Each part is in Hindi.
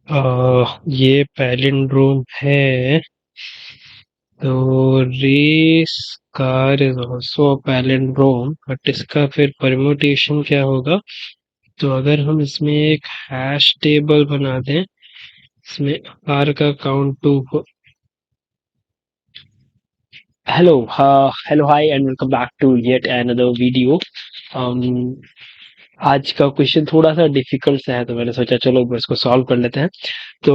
ये पैलिंड्रोम है, तो race car is also palindrome, but इसका फिर परम्यूटेशन क्या होगा? तो अगर हम इसमें एक हैश टेबल बना दें, इसमें कार का काउंट टू हो। Hello hi and welcome back to yet another video. आज का क्वेश्चन थोड़ा सा डिफिकल्ट सा है, तो मैंने सोचा चलो इसको सॉल्व कर लेते हैं। तो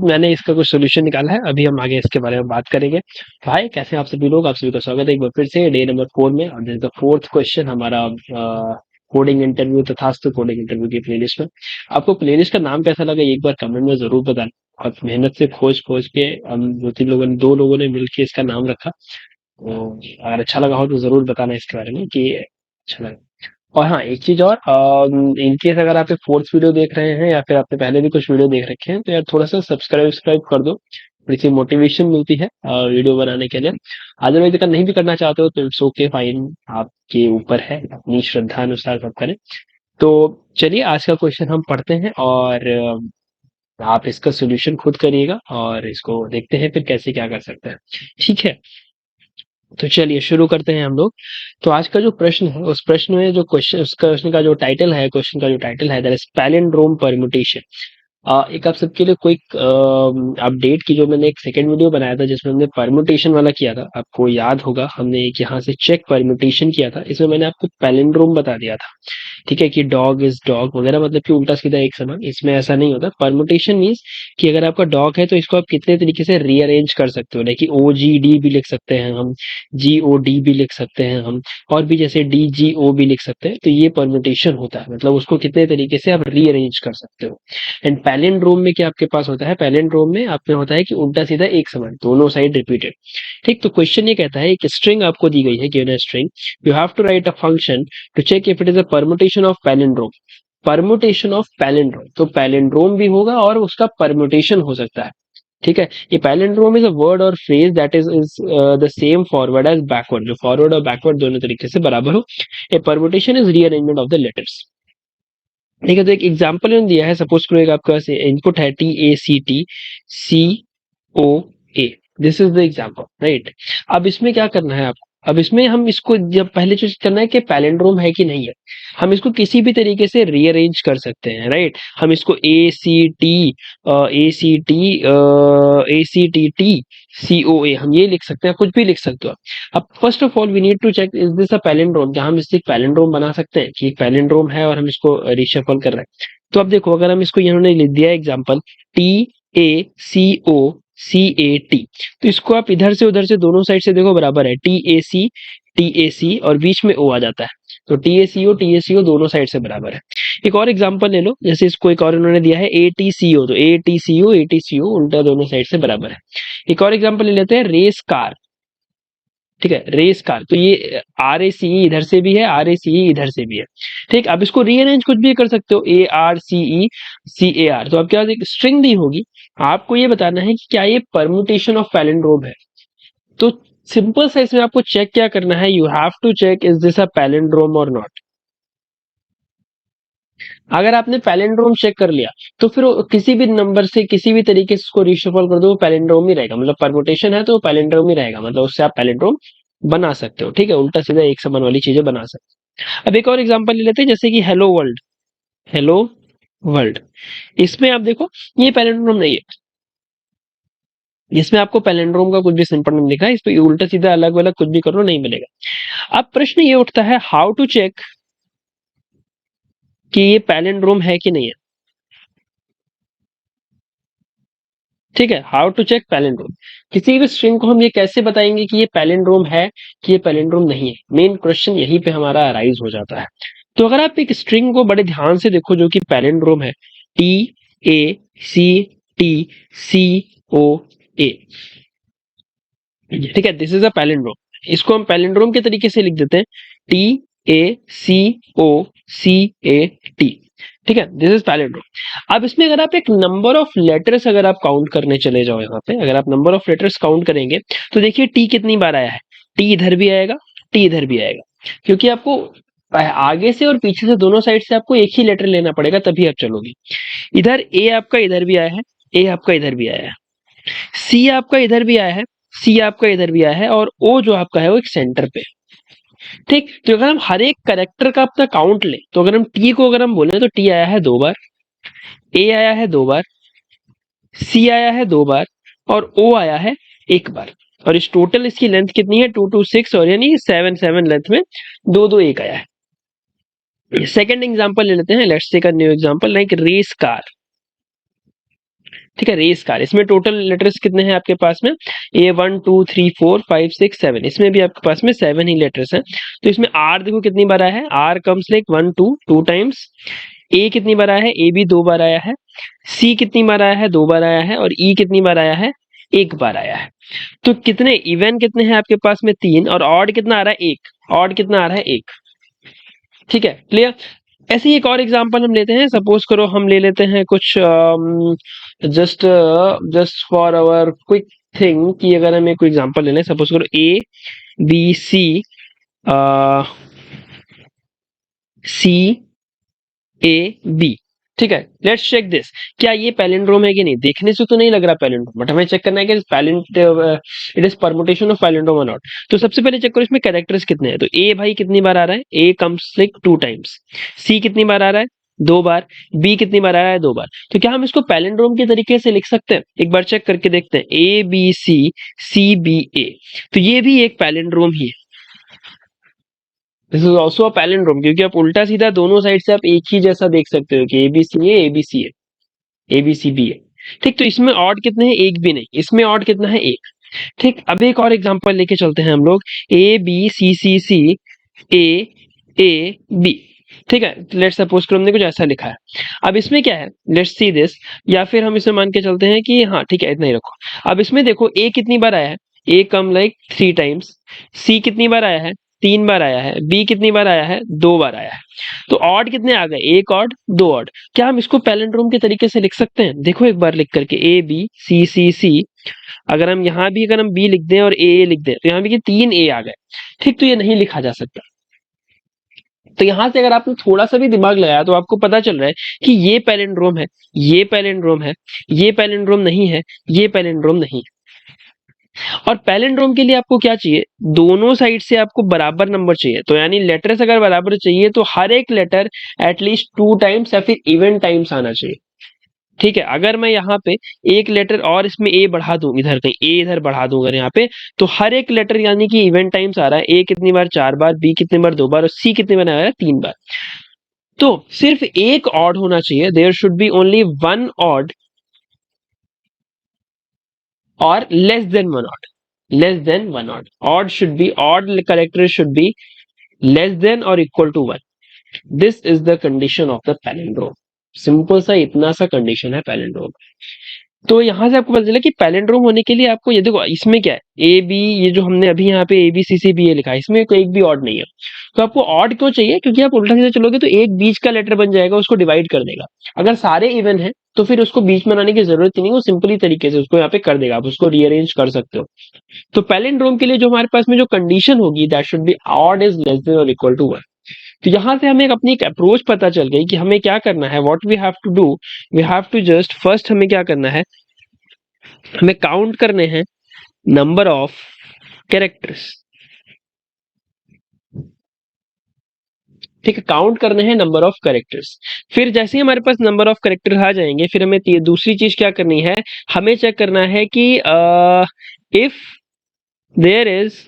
मैंने इसका कुछ सोल्यूशन निकाला है, अभी हम आगे इसके बारे में बात करेंगे। भाई कैसे हैं आप सभी लोग? आप सभी का स्वागत है एक बार फिर से डे नंबर 4 में, और this is the fourth question हमारा कोडिंग इंटरव्यू तथास्तु कोडिंग इंटरव्यू की प्लेलिस्ट में। आपको प्लेलिस्ट का नाम कैसा लगा ये एक बार कमेंट में जरूर बताना। और मेहनत से खोज खोज के हम दो लोगों ने मिलकर इसका नाम रखा। तो अगर अच्छा लगा हो तो जरूर बताना इसके बारे में कि अच्छा लगा। और हाँ, एक चीज और, इन केस अगर आप फोर्थ वीडियो देख रहे हैं या फिर आपने पहले भी कुछ वीडियो देख रखे हैं, तो यार थोड़ा सा सब्सक्राइब कर दो। थोड़ी सी मोटिवेशन मिलती है वीडियो बनाने के लिए। अदरवाइज अगर नहीं भी करना चाहते हो तो इट्स ओके, फाइन, आपके ऊपर है, अपनी श्रद्धा अनुसार सब करें। तो चलिए आज का क्वेश्चन हम पढ़ते हैं, और आप इसका सोल्यूशन खुद करिएगा और इसको देखते हैं फिर कैसे क्या कर सकते हैं। ठीक है, तो चलिए शुरू करते हैं हम लोग। तो आज का जो प्रश्न है, उस प्रश्न में जो क्वेश्चन, उस प्रश्न का जो टाइटल है, क्वेश्चन का जो टाइटल है, दैट इज पैलिंड्रोम परम्यूटेशन। एक आप सबके लिए क्विक अपडेट की, जो मैंने एक सेकंड वीडियो बनाया था जिसमें हमने परम्यूटेशन वाला किया था, आपको याद होगा, हमने एक यहाँ से चेक परम्यूटेशन किया था, इसमें मैंने आपको पैलिंड्रोम बता दिया था। ठीक है, कि डॉग इज डॉग वगैरह, मतलब कि उल्टा सीधा एक समान। इसमें ऐसा नहीं होता। परमुटेशन मीन्स कि अगर आपका डॉग है तो इसको आप कितने तरीके से रीअरेंज कर सकते हो, लाइक ओ जी डी भी लिख सकते हैं हम, जी ओ डी भी लिख सकते हैं हम, और भी जैसे डी जी ओ भी लिख सकते हैं। तो ये परमुटेशन होता है, मतलब उसको कितने तरीके से आप रीअरेंज कर सकते हो। एंड पैलिंड्रोम में क्या आपके पास होता है? पैलिंड्रोम में आप में होता है कि उल्टा सीधा एक समान, दोनों साइड रिपीटेड। ठीक, तो क्वेश्चन ये कहता है, एक स्ट्रिंग आपको दी गई है, given a string, you have to write a function to check if it is a permutation of palindrome। Permutation of palindrome, तो पैलिंड्रोम भी होगा और उसका परम्यूटेशन हो सकता है। ठीक है, ये पैलिंड्रोम इज अ वर्ड और phrase that is the same forward as backward, जो फॉरवर्ड और बैकवर्ड दोनों तरीके से बराबर हो। A permutation is rearrangement of the letters. ठीक है, तो एक एग्जांपल इन्होंने दिया है, सपोज करो एक आपका इनपुट है T A C T C O A, this is the example, right. अब इसमें क्या करना है आपको? अब इसमें हम इसको जब पहले चीज करना है कि पैलिंड्रोम है कि नहीं है। हम इसको किसी भी तरीके से रीअरेंज कर सकते हैं, राइट। हम इसको ए C T T C O ए, हम ये लिख सकते हैं, कुछ भी लिख सकते हो। अब first of all we need to check is this a palindrome, क्या हम इससे एक पैलिंड्रोम बना सकते हैं कि एक पैलिंड्रोम है और हम इसको रिशफल कर रहे हैं। तो अब देखो, अगर हम इसको, इन्होंने लिख दिया example T A C O C A T, तो इसको आप इधर से उधर से दोनों साइड से देखो बराबर है, टी ए सी और बीच में ओ आ जाता है। तो टी ए सी ओ दोनों साइड से बराबर है। एक और एग्जांपल ले लो, जैसे इसको एक और इन्होंने दिया है ए टी सी ओ, तो ए टी सी ओ उल्टा दोनों साइड से बराबर है। एक और एग्जांपल ले लेते हैं, रेस कार। ठीक है, रेस कार, तो ये आर ए सी इधर से भी है, आर ए सी इधर से भी है। ठीक, अब इसको रीअरेंज कुछ भी कर सकते हो, A R C E C A R, तो आपके पास एक स्ट्रिंग दी होगी। आपको ये बताना है कि क्या ये परम्यूटेशन ऑफ पैलिंड्रोम है। तो सिंपल सा इसमें आपको चेक क्या करना है, you have to check is this a palindrome और नॉट। अगर आपने पैलिंड्रोम चेक कर लिया, तो फिर किसी भी नंबर से किसी भी तरीके से उसको रिशफल कर दो, वो पैलिंड्रोम ही रहेगा, मतलब परम्यूटेशन है तो वो पैलिंड्रोम ही रहेगा, मतलब उससे आप पैलिंड्रोम बना सकते हो। ठीक है, उल्टा सीधा एक समान वाली चीजें बना सकते हो। अब एक और एग्जांपल ले लेते हैं, जैसे कि हेलो वर्ल्ड, हेलो वर्ल्ड। इसमें आप देखो, ये पैलिंड्रोम नहीं है, इसमें आपको पैलिंड्रोम का कुछ भी सिंपल नहीं दिखा है, इस पे उल्टा सीधा अलग अलग कुछ भी करो नहीं मिलेगा। अब प्रश्न ये उठता है, हाउ टू चेक कि ये पैलिंड्रोम है कि नहीं है। ठीक है, हाउ टू चेक पैलिंड्रोम, किसी भी स्ट्रिंग को हम ये कैसे बताएंगे कि ये पैलिंड्रोम है कि ये पैलिंड्रोम नहीं है। मेन क्वेश्चन यहीं पे हमारा अराइज हो जाता है। तो अगर आप एक स्ट्रिंग को बड़े ध्यान से देखो जो कि पैलिंड्रोम है, T A C T C O ए, ठीक है, दिस इज अ पैलिंड्रोम। इसको हम पैलिंड्रोम के तरीके से लिख देते हैं, T A C O C A T. ठीक है, दिस इज पैलिंड्रोम। अब इसमें अगर आप एक नंबर ऑफ लेटर्स अगर आप काउंट करने चले जाओ, यहाँ पे अगर आप नंबर ऑफ लेटर्स काउंट करेंगे, तो देखिए टी कितनी बार आया है, टी इधर भी आएगा, टी इधर भी आएगा, क्योंकि आपको आगे से और पीछे से दोनों साइड से आपको एक ही लेटर लेना पड़ेगा, तभी आप चलोगे। इधर ए आपका इधर भी आया है, ए आपका इधर भी आया है, सी आपका इधर भी आया है, सी आपका इधर भी आया है, और ओ जो आपका है वो एक सेंटर पे। ठीक, तो अगर हम हर एक करेक्टर का अपना काउंट लें, तो अगर हम टी को अगर हम बोले तो टी आया है 2 बार, ए आया है 2 बार, सी आया है 2 बार, और ओ आया है 1 बार। और इस टोटल इसकी लेंथ कितनी है, 2 2 6, और यानी 7 7 लेंथ में 2 2 1 आया है। सेकंड एग्जांपल ले लेते हैं, let's take a new example like race car. ठीक है, रेस कार, इसमें टोटल लेटर्स कितने हैं आपके पास में, ए 1 2 3 4 5 6 7, इसमें भी आपके पास में 7 ही लेटर्स हैं। तो इसमें आर देखो कितनी बार आया है, आर कम्स लाइक 1 2 2 टाइम्स, ए कितनी बार आया है, ए भी 2 बार आया है, सी कितनी बार आया है, 2 बार आया है, और ई कितनी बार आया है, 1 बार आया है। तो कितने इवन कितने हैं आपके पास में, 3, और ऑड कितना आ रहा है, 1, ऑड कितना आ रहा है, 1। ठीक है, क्लियर। ऐसे ही एक और एग्जांपल हम लेते हैं, सपोज करो हम ले लेते हैं कुछ just just for our quick thing, कि अगर हम एक एग्जांपल ले लें, सपोज करो A B C C A B. ठीक है, लेट्स चेक दिस, क्या ये पैलिंड्रोम है कि नहीं। देखने से तो नहीं लग रहा पैलिंड्रोम, बट हमें चेक करना है कि it is permutation of palindrome और नॉट। तो सबसे पहले चेक करो इसमें कैरेक्टर्स कितने हैं। तो ए भाई कितनी बार आ रहा है, ए कम्स लाइक 2 टाइम्स, सी कितनी बार आ रहा है, 2 बार, बी कितनी बार आ रहा है, 2 बार। तो क्या हम इसको पैलिंड्रोम के तरीके से लिख सकते हैं, एक बार चेक करके देखते हैं, ए बी सी बी ए। तो ये भी एक पैलिंड्रोम ही है, this is also a palindrome, क्योंकि आप उल्टा सीधा दोनों साइड से आप एक ही जैसा देख सकते हो कि एबीसी ए एबीसी है, एबीसी बी है। ठीक, तो इसमें ऑड कितने हैं, एक भी नहीं, इसमें ऑड कितना है, एक। ठीक, अब एक और एग्जांपल लेके चलते हैं हम लोग, A B C A B. ठीक है, लेट्स सपोज करो हमने कुछ ऐसा लिखा है। अब इसमें क्या है, लेट्स सी दिस, या फिर हम इसे मान के चलते हैं कि हाँ ठीक है, इतना ही रखो। अब इसमें देखो ए कितनी बार आया है, ए कम लाइक 3 टाइम्स, सी कितनी बार आया है, 3 बार आया है, बी कितनी बार आया है, 2 बार आया है। तो ऑड कितने आ गए, एक ऑड, 2 ऑड। क्या हम इसको पैलिंड्रोम के तरीके से लिख सकते हैं, देखो एक बार लिख करके, ए बी सी, अगर हम यहाँ भी अगर हम बी लिख दें और ए लिख दें, तो यहाँ भी 3 ए आ गए। ठीक, तो ये नहीं लिखा जा सकता। तो यहां से अगर आपने थोड़ा सा भी दिमाग लगाया तो आपको पता चल रहा है कि ये पैलिंड्रोम है, ये पैलिंड्रोम है, ये पैलिंड्रोम नहीं है, ये पैलिंड्रोम नहीं है। और पैलिंड्रोम के लिए आपको क्या चाहिए, दोनों साइड से आपको बराबर नंबर चाहिए। तो यानी लेटर्स अगर बराबर चाहिए तो हर एक लेटर एटलीस्ट 2 टाइम्स या फिर इवन टाइम्स आना चाहिए। ठीक है, अगर मैं यहाँ पे एक लेटर और इसमें ए बढ़ा दूं, इधर कहीं ए इधर बढ़ा दूं अगर यहाँ पे, तो हर एक लेटर यानी कि इवन टाइम्स आ रहा है, ए कितनी बार, 4 बार, बी कितनी बार, 2 बार, और सी कितनी बार आ रहा है, 3 बार। तो सिर्फ एक ऑड होना चाहिए, there should be only 1 odd और less than 1 odd, less than 1 odd, odd should be, odd character should be less than और equal to 1। This is the condition of the palindrome. Simple सा इतना सा कंडीशन है पैलिंड्रोम। तो यहां से आपको पता चला कि पैलिंड्रोम होने के लिए आपको ये देखो, इसमें क्या है, ए बी, ये जो हमने अभी यहाँ पे ए बी सी बी ए लिखा है, इसमें कोई एक भी ऑड नहीं है। तो आपको ऑड क्यों चाहिए, क्योंकि आप उल्टा सीधा चलोगे तो एक बीच का लेटर बन जाएगा, उसको डिवाइड कर देगा। अगर सारे इवन है तो फिर उसको बीच में लाने की जरूरत ही नहीं, वो सिंपली तरीके से उसको यहाँ पे कर देगा, आप उसको रीअरेंज कर सकते हो। तो पैलिंड्रोम के लिए जो हमारे पास में जो कंडीशन होगी, that should be odd is less than और इक्वल टू 1। तो यहां से हमें अपनी एक अप्रोच पता चल गई कि हमें क्या करना है, what we have to do, we have to just first हमें क्या करना है, हमें काउंट करने हैं नंबर ऑफ कैरेक्टर्स। ठीक है, काउंट करने हैं नंबर ऑफ कैरेक्टर्स। फिर जैसे ही हमारे पास नंबर ऑफ कैरेक्टर्स आ जाएंगे, फिर हमें दूसरी चीज क्या करनी है, हमें चेक करना है कि if there is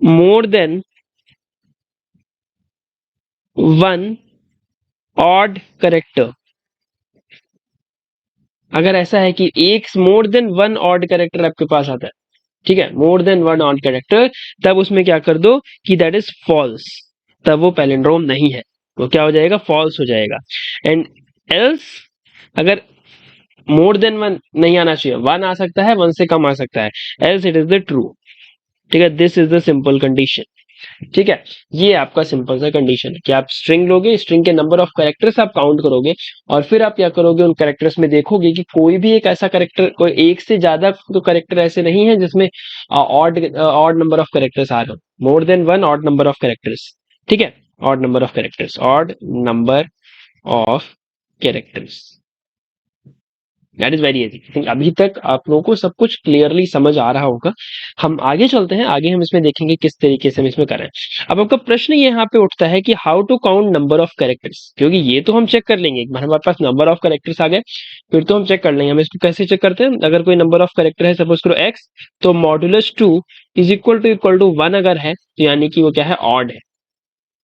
more than 1 odd character, अगर ऐसा है कि एक मोर देन 1 ऑड कैरेक्टर आपके पास आता है, ठीक है, मोर देन 1 ऑड कैरेक्टर, तब उसमें क्या कर दो कि दैट इज फॉल्स, तब वो पैलिंड्रोम नहीं है, वो क्या हो जाएगा, फॉल्स हो जाएगा। एंड एल्स, अगर मोर देन 1 नहीं आना चाहिए, 1 आ सकता है, 1 से कम आ सकता है, else it is the true. ठीक है, this is the simple condition. ठीक है, ये आपका सिंपल सा कंडीशन है कि आप स्ट्रिंग लोगे, स्ट्रिंग के नंबर ऑफ कैरेक्टर्स आप काउंट करोगे, और फिर आप क्या करोगे, उन कैरेक्टर्स में देखोगे कि कोई भी एक ऐसा कैरेक्टर, कोई एक से ज्यादा तो कैरेक्टर ऐसे नहीं है जिसमें odd odd number of characters आ रहे हो, more than 1 odd number of characters. ठीक है, odd number of characters, odd number of characters. That is very easy. अभी तक आप लोगों को सब कुछ क्लियरली समझ आ रहा होगा। हम आगे चलते हैं, आगे हम इसमें देखेंगे किस तरीके से हम इसमें करें। अब आपका प्रश्न ये यहाँ पे उठता है कि how to count number of characters, क्योंकि ये तो हम चेक कर लेंगे, एक बार हमारे पास नंबर ऑफ कैरेक्टर्स आ गए फिर तो हम चेक कर लेंगे। हम इसको कैसे चेक करते हैं, अगर कोई नंबर ऑफ कैरेक्टर है सपोज करो x, तो मॉड्यूलस 2 इज इक्वल टू 1 अगर है तो यानी कि वो क्या है, ऑड है।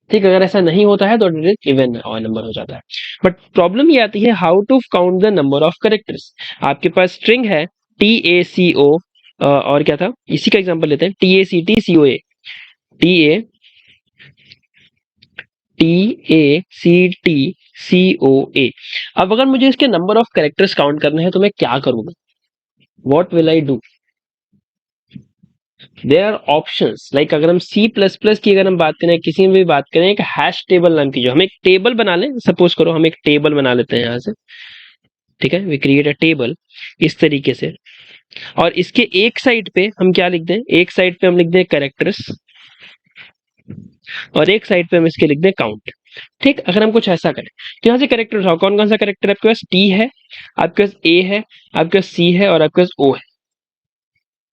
ठीक, अगर ऐसा नहीं होता है तो डायरेक्ट इवन नंबर हो जाता है। बट प्रॉब्लम ये आती है how to count the number of characters. आपके पास स्ट्रिंग है TACO, और क्या था, इसी का एग्जांपल लेते हैं, TACTCOA, TACTCOA। अब अगर मुझे इसके नंबर ऑफ कैरेक्टर्स काउंट करने हैं तो मैं क्या करूंगा, what will I do. There are options, like अगर हम सी प्लस प्लस की अगर हम बात करें, किसी में भी बात करें, एक हैश टेबल नाम की, जो हम एक टेबल बना लें, सपोज करो हम एक टेबल बना लेते हैं यहाँ से, ठीक है, वी क्रिएट अ टेबल इस तरीके से, और इसके एक साइड पे हम क्या लिख दें, एक साइड पे हम लिख दें कैरेक्टर्स और एक साइड पे हम इसके लिख दें काउंट। ठीक, अगर हम कुछ ऐसा करें तो यहाँ से कैरेक्टर उठाओ, कौन कौन सा कैरेक्टर है आपके पास, टी है, आपके पास ए है, आपके पास सी है और आपके पास ओ है।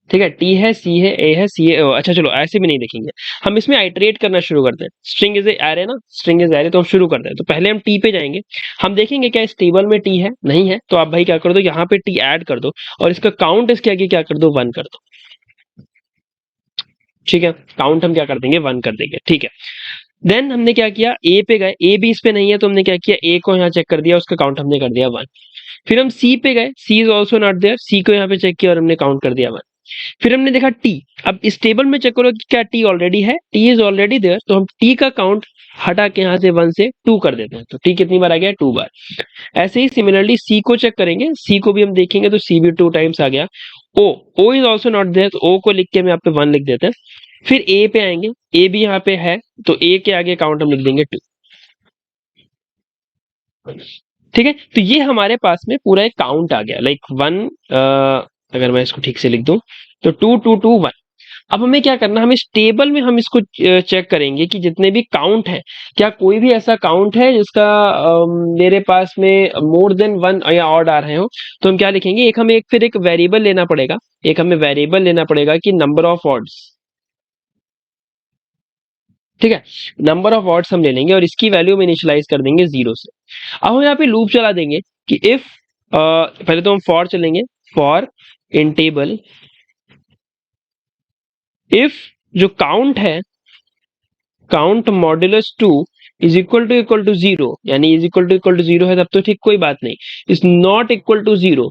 ठीक है, टी है, सी है, ए है, सी है, ओ। अच्छा चलो ऐसे भी नहीं देखेंगे, हम इसमें आइटरेट करना शुरू करते हैं। स्ट्रिंग इज एरे ना, स्ट्रिंग इज एरे, तो हम शुरू करते हैं। तो पहले हम टी पे जाएंगे, हम देखेंगे क्या इस टेबल में टी है, नहीं है, तो आप भाई क्या कर दो, यहाँ पे टी ऐड कर दो और इसका काउंट इसके आगे क्या कर दो, 1 कर दो। ठीक है, काउंट हम क्या कर देंगे, 1 कर देंगे। ठीक है, देन हमने क्या किया, ए पे गए, ए भी इस पे नहीं है तो हमने क्या किया, ए को यहाँ चेक कर दिया, उसका काउंट हमने कर दिया 1। फिर हम सी पे गए, सी इज ऑल्सो नॉट देयर, सी को यहाँ पे चेक किया और हमने काउंट कर दिया 1। फिर हमने देखा टी, अब इस टेबल में चेक करो कि क्या टी ऑलरेडी है, टी इज ऑलरेडी देयर, तो हम टी का काउंट हटा के यहाँ से 1 से 2 कर देते हैं, तो टी कितनी बार आ गया, 2 बार। ऐसे ही सिमिलरली सी को चेक करेंगे, सी को भी हम देखेंगे तो सी भी 2 टाइम्स आ गया। O, O is also not there, तो ओ को लिख के हम यहाँ पे 1 लिख देते हैं। फिर ए पे आएंगे, ए भी यहाँ पे है तो ए के आगे काउंट हम लिख देंगे 2। ठीक है, तो ये हमारे पास में पूरा एक काउंट आ गया, लाइक 1, अगर मैं इसको ठीक से लिख दूं तो 2 2 2 1। अब हमें क्या करना, हम इस टेबल में हम इसको चेक करेंगे कि जितने भी काउंट है, क्या कोई भी ऐसा काउंट है जिसका मेरे पास में मोर देन 1 या ऑड आ रहे हो। तो हम क्या लिखेंगे, एक हमें एक फिर एक वेरिएबल लेना पड़ेगा, एक हमें वेरिएबल लेना पड़ेगा कि नंबर ऑफ ऑड्स। ठीक है, नंबर ऑफ ऑड्स हम ले लेंगे और इसकी वैल्यू में इनिशियलाइज कर देंगे 0 से। अब हम यहाँ पे लूप चला देंगे कि इफ, पहले तो हम फॉर चलेंगे, फॉर इन टेबल इफ जो काउंट है, count modulus 2 is equal to 0, यानी इज इक्वल टू 0 है तब तो ठीक, कोई बात नहीं। Is not equal to 0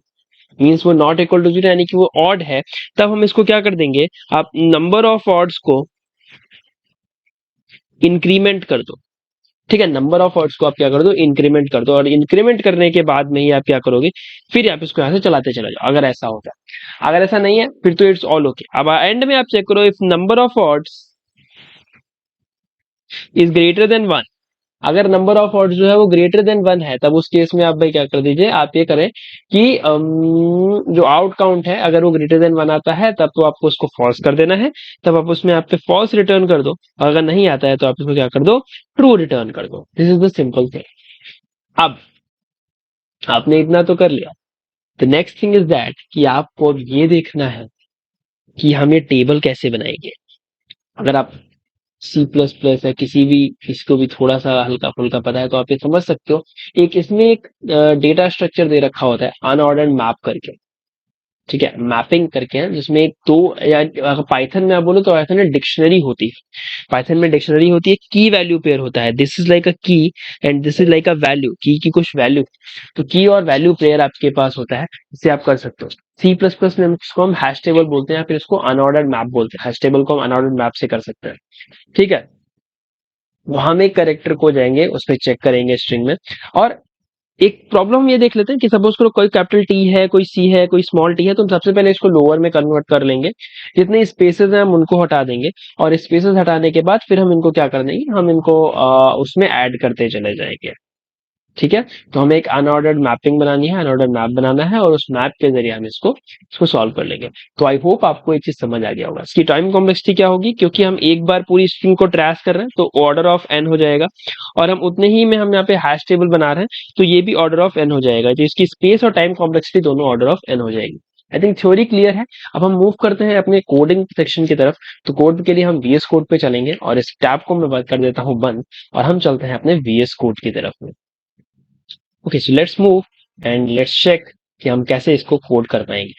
means वो नॉट इक्वल टू 0 यानी कि वो ऑड है, तब हम इसको क्या कर देंगे, आप नंबर ऑफ ऑड्स को इंक्रीमेंट कर दो। ठीक है, नंबर ऑफ वर्ड्स को आप क्या कर दो, इंक्रीमेंट कर दो, और इंक्रीमेंट करने के बाद में ही आप क्या करोगे, फिर आप इसको यहां से चलाते चले जाओ, अगर ऐसा होता है। अगर ऐसा नहीं है फिर तो इट्स ऑल ओके। अब एंड में आप चेक करो, if number of words is greater than 1, अगर नंबर ऑफ वर्ड्स जो है वो ग्रेटर देन 1 है, तब उस केस में आप भाई क्या कर दीजिए, आप ये करें कि जो आउट काउंट है अगर वो ग्रेटर देन 1 आता है तब तो आपको उसको फॉल्स कर देना है, तब आप उसमें आप पे फॉल्स रिटर्न कर दो, अगर नहीं आता है तो आप इसको क्या कर दो, ट्रू रिटर्न कर दो। This is the simple thing. अब आपने इतना तो कर लिया, the next thing is that कि आपको अब ये देखना है कि हम ये टेबल कैसे बनाएंगे। अगर आप सी प्लस प्लस है, किसी को भी थोड़ा सा हल्का फुल्का पता है तो आप ये समझ सकते हो, एक इसमें एक डेटा स्ट्रक्चर दे रखा होता है अनऑर्डर्ड मैप करके। ठीक है, मैपिंग करके है, जिसमें एक दो, या अगर पाइथन में आप बोलो तो पाइथन में डिक्शनरी होती है, पाइथन में डिक्शनरी होती है, की वैल्यू पेयर होता है, दिस इज लाइक अ की and this is like a value, की कुछ वैल्यू, तो की और वैल्यू पेयर आपके पास होता है, इससे आप कर सकते हो। सी प्लस प्लस में इसको हम हैश टेबल बोलते हैं या फिर इसको अनऑर्डर्ड मैप बोलते हैं, हैश टेबल को हम अनऑर्डर्ड मैप से कर सकते हैं। ठीक है, वहां में एक करेक्टर को जाएंगे, उस पर चेक करेंगे स्ट्रिंग में, और एक प्रॉब्लम हम ये देख लेते हैं कि सपोज करो कोई कैपिटल टी है, कोई सी है, कोई स्मॉल टी है, तो हम सबसे पहले इसको लोअर में कन्वर्ट कर लेंगे, जितने स्पेसेस हैं हम उनको हटा देंगे, और स्पेसेस हटाने के बाद फिर हम इनको क्या कर देंगे, हम इनको उसमें ऐड करते चले जाएंगे। ठीक है, तो हमें एक अनऑर्डर्ड मैपिंग बनानी है, अनऑर्डर्ड मैप बनाना है और उस मैप के जरिए हम इसको इसको सॉल्व कर लेंगे। तो आई होप आपको एक चीज समझ आ गया होगा। इसकी टाइम कॉम्प्लेक्सिटी क्या होगी, क्योंकि हम एक बार पूरी स्ट्रिंग को ट्रेस कर रहे हैं तो ऑर्डर ऑफ एन हो जाएगा, और हम उतने ही में हम यहाँ पे हैश टेबल बना रहे हैं तो ये भी ऑर्डर ऑफ एन हो जाएगा, तो इसकी स्पेस और टाइम कॉम्प्लेक्सिटी दोनों ऑर्डर ऑफ एन हो जाएगी। आई थिंक थ्योरी क्लियर है। अब हम मूव करते हैं अपने कोडिंग सेक्शन की तरफ। तो कोड के लिए हम वीएस कोड पे चलेंगे और इस टैब को मैं कर देता हूँ बंद, और हम चलते हैं अपने वीएस कोड की तरफ में। Okay, so let's move and let's check कि हम कैसे इसको कोड कर पाएंगे।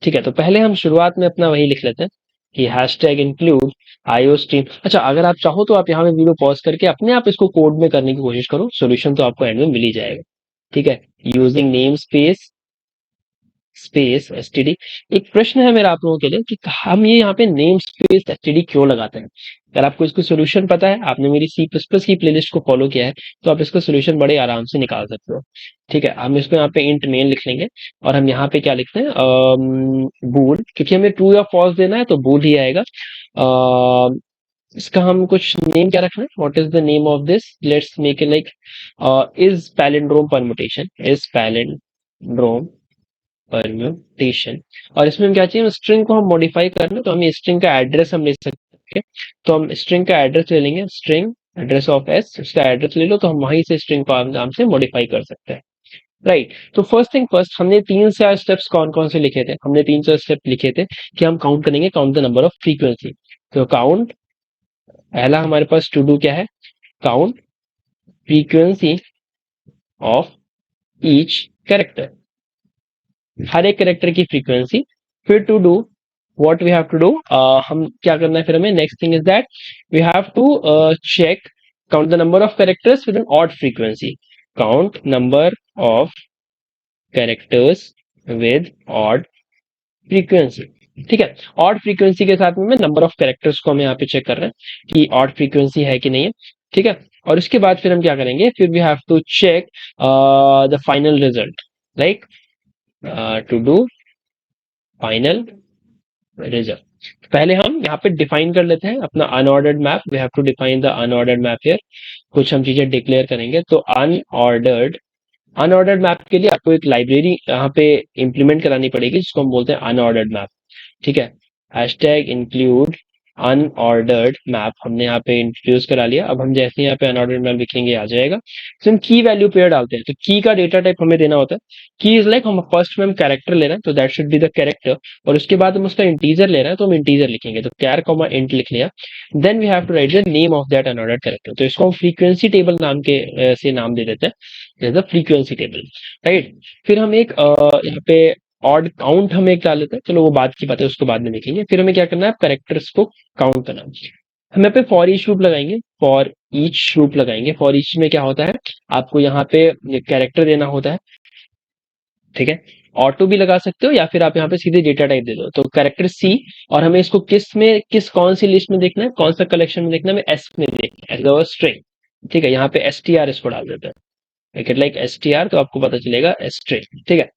ठीक है, तो पहले हम शुरुआत में अपना वही लिख लेते हैं कि hash tag include IO stream. अच्छा, अगर आप चाहो तो आप यहाँ पे वीडियो पॉज करके अपने आप इसको कोड में करने की कोशिश करो, सोल्यूशन तो आपको एंड में मिल ही जाएगा। ठीक है, using name space space STD. एक प्रश्न है मेरा आप लोगों के लिए कि हम ये यहाँ पे नेम स्पेस एसटीडी क्यों लगाते हैं। अगर आपको इसको सोल्यूशन पता है, आपने मेरी सी प्लस प्लस की प्लेलिस्ट को फॉलो किया है, तो आप इसका सोल्यूशन बड़े आराम से निकाल सकते हो। ठीक है, हम इसको यहाँ पे इंट मेन लिख लेंगे और हम यहाँ पे क्या लिखते हैं, बूल, क्योंकि हमें ट्रू या फॉल्स देना है तो बूल ही आएगा। इसका हम कुछ नेम क्या रखना है, what is the name of this, let's make it like is palindrome permutation, is palindrome permutation. और इसमें हम क्या चाहिए, स्ट्रिंग को हम मॉडिफाई करना है, तो हम स्ट्रिंग का एड्रेस हम ले सकते हैं। तो हम स्ट्रिंग का एड्रेस ले लेंगे, स्ट्रिंग एड्रेस ऑफ एस, उसका एड्रेस ले लो, तो हम वहीं से स्ट्रिंग को नाम से मॉडिफाई कर सकते हैं। राइट, तो फर्स्ट थिंग फर्स्ट, हमने 3 4 स्टेप्स कौन कौन से लिखे थे, हमने 3 4 स्टेप लिखे थे कि हम काउंट करेंगे, count the number of frequency. तो काउंट, पहला हमारे पास टू डू क्या है, count frequency of each character, हर एक कैरेक्टर की फ्रीक्वेंसी। फिर to do what we have to do, हम क्या करना है, फिर हमें next thing is that we have to check count the number of characters with an odd frequency, count number of characters with odd frequency. ठीक है, ऑड फ्रीक्वेंसी के साथ में नंबर ऑफ कैरेक्टर्स को हम यहाँ पे चेक कर रहे हैं कि ऑड फ्रीक्वेंसी है कि नहीं है। ठीक है, और उसके बाद फिर हम क्या करेंगे, फिर we have to check the final result, like to do final result. पहले हम यहाँ पे डिफाइन कर लेते हैं अपना unordered map, we have to define the unordered map here. कुछ हम चीजें डिक्लेयर करेंगे, तो अनऑर्डर्ड अनऑर्डर्ड मैप के लिए आपको एक लाइब्रेरी यहाँ पे इंप्लीमेंट करानी पड़ेगी जिसको हम बोलते हैं अनऑर्डर्ड मैप। ठीक है, हैशटैग इंक्लूड अनऑर्डर्ड मैप हमने यहाँ पे इंट्रोड्यूस करा लिया। अब हम जैसे यहाँ पे अनऑर्डर्ड मैप लिखेंगे आ जाएगा। तो हम की वैल्यू पेयर डालते हैं, तो की का डेटा टाइप हमें देना होता है। की इज लाइक, हम फर्स्ट में हम कैरेक्टर ले रहे हैं तो that should be the character, और उसके बाद हम उसका इंटीजर ले रहे हैं तो हम इंटीजर लिखेंगे, तो कैर कॉमा इंट लिख लिया। Then we have to write the name of that unordered character, तो इसको हम फ्रीक्वेंसी टेबल नाम के से नाम दे देते हैं, फ्रीक्वेंसी टेबल। राइट, फिर हम एक यहाँ पे ऑड काउंट हम एक डाल लेते हैं, चलो वो बाद की बात है, उसको बाद में देखेंगे। फिर हमें क्या करना है, कैरेक्टर्स को काउंट करना। हम यहाँ पे फॉर ईच लूप लगाएंगे, फॉर ईच लूप लगाएंगे। फॉर ईच में क्या होता है, आपको यहाँ पे कैरेक्टर देना होता है। ठीक है, ऑटो भी लगा सकते हो या फिर आप यहाँ पे सीधे डेटा टाइप दे दो, तो कैरेक्टर सी। और हमें इसको किस में, किस कौन सी लिस्ट में देखना है, कौन सा कलेक्शन में देखना है, हमें एस में देखना है, एज स्ट्रिंग। ठीक है, यहाँ पे एस टी आर इसको डाल देते हैं, लाइक एस टी आर, तो आपको पता चलेगा स्ट्रिंग। ठीक है,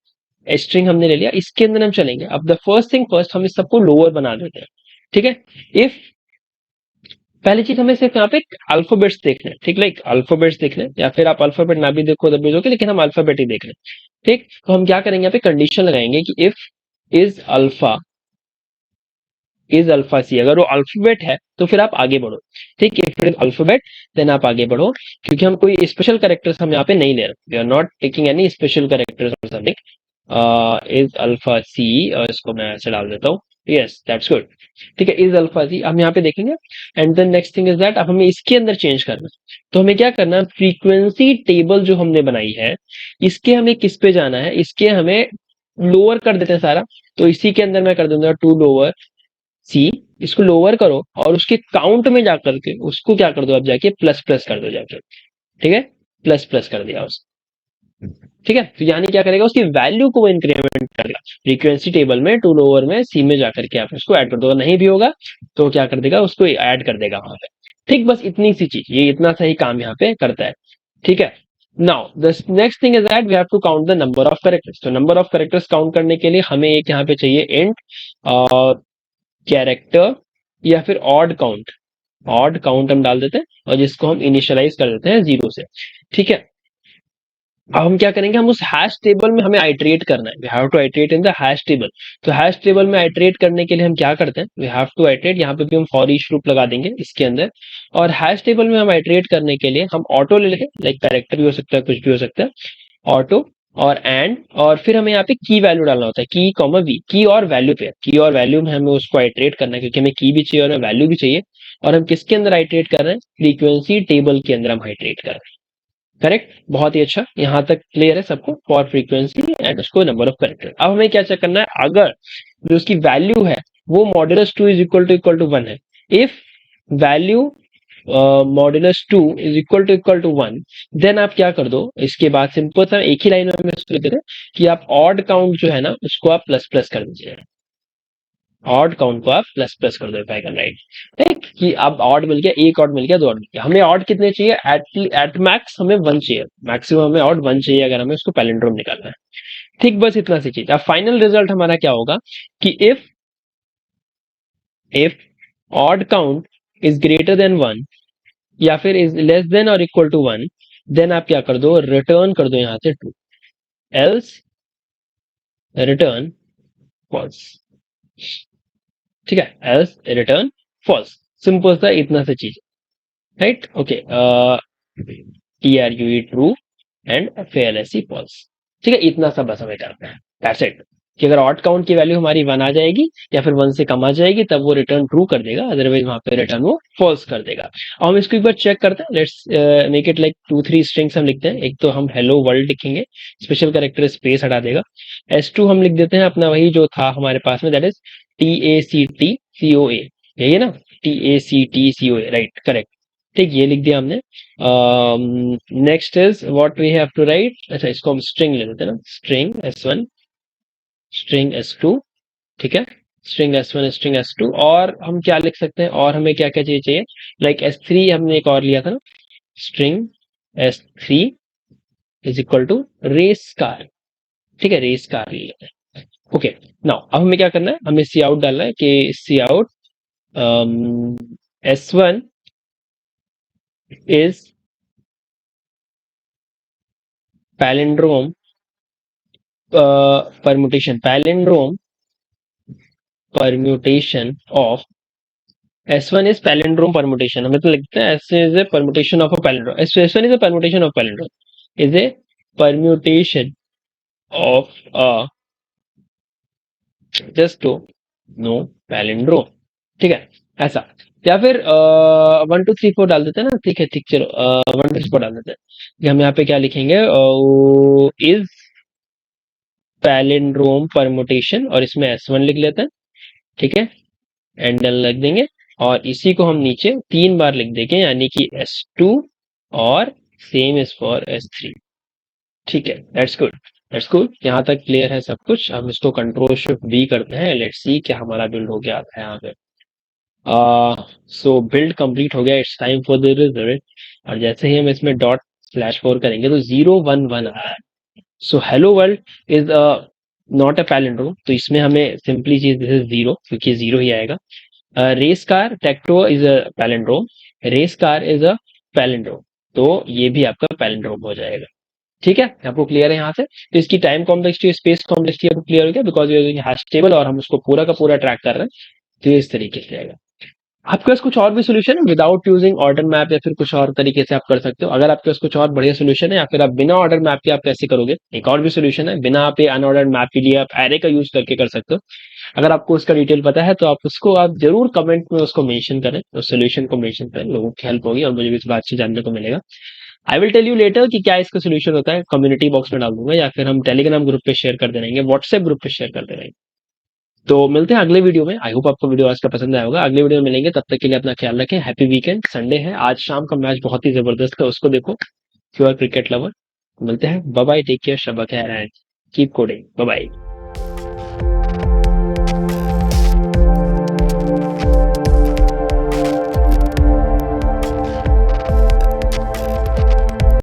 स्ट्रिंग हमने ले लिया, इसके अंदर हम चलेंगे। अब द फर्स्ट थिंग फर्स्ट, हम इस सबको लोअर बना देते हैं। ठीक है, इफ पहली चीज हमें सिर्फ यहाँ पे अल्फाबेट्स देखने हैं, ठीक, लाइक अल्फाबेट्स देखने हैं, या फिर आप अल्फाबेट ना भी देखो तब भी ओके, लेकिन हम अल्फाबेट ही देख रहे हैं। ठीक, तो हम क्या करेंगे, यहाँ पे कंडीशन लगाएंगे कि if is alpha, is alpha c, अगर वो अल्फाबेट है तो फिर आप आगे बढ़ो। ठीक, if it is alphabet then आप आगे बढ़ो, क्योंकि हम कोई स्पेशल कैरेक्टर्स हम यहाँ पे नहीं ले रहे, we are not taking any special characters और समथिंग। इज अल्फा सी, इसको मैं ऐसे डाल देता हूँ, यस दैट्स गुड। ठीक है, इज अल्फा सी हम यहाँ पे देखेंगे। And then next thing is that, अब हमें इसके अंदर चेंज करना है, तो हमें क्या करना है, फ्रीक्वेंसी टेबल जो हमने बनाई है, इसके हमें किस पे जाना है, इसके हमें लोअर कर देते हैं सारा। तो इसी के अंदर मैं कर दूंगा टू लोअर सी, इसको लोअर करो और उसके काउंट में जाकर के उसको क्या कर दो, अब जाके प्लस प्लस कर दो जाकर। ठीक है, प्लस प्लस कर दिया उसको। ठीक है, तो यानी क्या करेगा, उसकी वैल्यू को वो इंक्रीमेंट करेगा फ्रीक्वेंसी टेबल में, टू लोअर में सी में जाकर के आप इसको ऐड कर दो, नहीं भी होगा तो क्या कर देगा, उसको ऐड कर देगा वहां पे। ठीक, बस इतनी सी चीज, ये इतना सही काम यहाँ पे करता है। ठीक है, now the next thing is that we have to count the number of characters. तो नंबर ऑफ कैरेक्टर्स काउंट करने के लिए हमें एक यहाँ पे चाहिए इंट कैरेक्टर, या फिर ऑड काउंट हम डाल देते हैं, और जिसको हम इनिशियलाइज कर देते हैं 0 से। ठीक है, अब हम क्या करेंगे, हम उस हैश टेबल में हमें आइटरेट करना है, we have to iterate in the hash table. तो हैश टेबल में आइटरेट करने के लिए हम क्या करते हैं, वी हैव टू आइटरेट, यहाँ पे भी हम फॉर ईच लूप लगा देंगे इसके अंदर। और हैश टेबल में हम आइटरेट करने के लिए हम ऑटो ले लेते हैं, लाइक कैरेक्टर भी हो सकता है, कुछ भी हो सकता है, ऑटो और एंड, और फिर हमें यहाँ पे की वैल्यू डालना होता है, की कॉमा वी, की और वैल्यू पे, की और वैल्यू में हमें उसको आइटरेट करना है, क्योंकि हमें की भी चाहिए और हमें वैल्यू भी चाहिए। और हम किसके अंदर आइटरेट कर रहे हैं, फ्रीक्वेंसी टेबल के अंदर हम आइटरेट कर रहे हैं। करेक्ट, बहुत ही अच्छा, यहां तक क्लियर है सबको, फॉर फ्रीक्वेंसी एंड उसको नंबर ऑफ कैरेक्टर। अब हमें क्या चेक करना है, अगर जो उसकी वैल्यू है वो मॉड्यूलस 2 इज इक्वल टू 1 है, if value modulus 2 is equal to 1, then आप क्या कर दो, इसके बाद सिंपल सा एक ही लाइन में हमें उसको लिख देते हैं कि आप ऑड काउंट जो है ना उसको आप प्लस प्लस कर दीजिए, ऑड काउंट को आप प्लस प्लस कर दो, इफ आई कैन राइट। ठीक, कि अब ऑड मिल गया, एक ऑड मिल गया, दो ऑड मिल गया, हमें ऑड कितने चाहिए, एट मैक्स हमें 1 चाहिए, मैक्सिमम हमें ऑड 1 चाहिए अगर हमें उसको पैलिंड्रोम निकालना है। ठीक, बस इतना सी चीज। अब फाइनल रिजल्ट हमारा क्या होगा कि if odd count is greater than 1 या फिर इज लेस देन और इक्वल टू 1, देन आप क्या कर दो, रिटर्न कर दो यहां से 2, एल्स रिटर्न फॉल्स। ठीक है, एल्स रिटर्न फॉल्स, सिंपल सा इतना सा चीज, right. Okay, TRUE true and FALSE false. ठीक है, इतना सा बस हमें करना है, दैट्स इट। कि अगर ऑड काउंट की वैल्यू हमारी 1 आ जाएगी या फिर 1 से कम आ जाएगी तब वो रिटर्न ट्रू कर देगा, अदरवाइज वहां पे रिटर्न वो फॉल्स कर देगा। और हम इसको एक बार चेक करते हैं, let's make it like 2-3 strings हम लिखते हैं। एक तो हम हेलो वर्ल्ड लिखेंगे, स्पेशल कैरेक्टर स्पेस हटा देगा। S2 हम लिख देते हैं अपना वही जो था हमारे पास में, दैट इज TACTCOA, यही है ना, TACTCOA, राइट, करेक्ट। ठीक, ये लिख दिया हमने। Next is what we have to write, अच्छा इसको हम स्ट्रिंग ले लेते हैं ना, स्ट्रिंग S1 स्ट्रिंग S2, ठीक है, स्ट्रिंग S1 स्ट्रिंग S2। और हम क्या लिख सकते हैं, और हमें क्या क्या चाहिए, लाइक S3 हमने एक और लिया था ना, string S3 is equal to race car. ठीक है, रेस कार ले लेते हैं। ओके, नाउ अब हमें क्या करना है, हमें सी आउट डालना है कि cout S1 is palindrome permutation of S1 is palindrome permutation, हमें तो लिखते हैं S is a permutation of a palindrome, S1 is a permutation of palindrome, is a permutation of a just to no palindrome। ठीक है, ऐसा, या फिर 1 2 3 4 डाल देते हैं ना, ठीक है, ठीक, चलो 1 2 3 4 डाल देते हैं कि हम यहाँ पे क्या लिखेंगे, इज पैलिंड्रोम परमुटेशन, और इसमें S1 लिख लेते हैं, ठीक है, एंड लिख देंगे, और इसी को हम नीचे 3 बार लिख देंगे, यानी कि S2 और सेम इज फॉर S3। ठीक है, दैट्स गुड, दैट्स गुड, यहाँ तक क्लियर है सब कुछ। हम इसको कंट्रोल शिफ्ट V करते हैं, लेट्स सी क्या हमारा बिल्ड हो गया था यहाँ पे। सो बिल्ड कंप्लीट हो गया, it's time for the result. और जैसे ही हम इसमें ./4 करेंगे तो 0 1 1 आ रहा है। So hello world is not a palindrome, तो इसमें हमें सिंपली चीज दिस इज 0, क्योंकि 0 ही आएगा। रेस कार टेक्टो is a palindrome, race car is a palindrome, तो ये भी आपका पैलिंड्रोम हो जाएगा। ठीक है, आपको क्लियर है यहाँ से। तो इसकी टाइम कॉम्प्लेक्सिटी स्पेस कॉम्प्लेक्सिटी आपको क्लियर हो गया, बिकॉज यूजिंग हैश टेबल और हम उसको पूरा का पूरा ट्रैक कर रहे हैं, तो ये इस तरीके से आएगा। आपके पास कुछ और भी सोल्यूशन है विदाउट यूजिंग ऑर्डर मैप, या फिर कुछ और तरीके से आप कर सकते हो? अगर आपके पास कुछ और बढ़िया सोल्यूशन है, या फिर आप बिना ऑर्डर मैप के आप कैसे करोगे, एक और भी सोल्यूशन है, बिना आप अनऑर्डर्ड मैप के लिए आप एरे का यूज करके कर सकते हो। अगर आपको उसका डिटेल पता है तो आप उसको आप जरूर कमेंट में उसको मेंशन करें, उस सोल्यूशन को मेंशन करें, लोगों की हेल्प होगी और मुझे भी इस बात से जानने को मिलेगा। I will tell you later कि क्या इसका सोल्यूशन होता है, कम्युनिटी बॉक्स में डाल दूंगा, या फिर हम टेलीग्राम ग्रुप पे शेयर कर दे रहेंगे, व्हाट्सएप ग्रुप पे शेयर कर दे रहेंगे। तो मिलते हैं अगले वीडियो में। आई होप आपको वीडियो आज का पसंद आया होगा। अगले वीडियो में मिलेंगे, तब तक के लिए अपना ख्याल रखें। हैप्पी वीकेंड, संडे है, आज शाम का मैच बहुत ही जबरदस्त है, उसको देखो, if you are cricket lover. मिलते हैं, बाय बाय, टेक केयर, शबा खैर and keep coding, bye bye.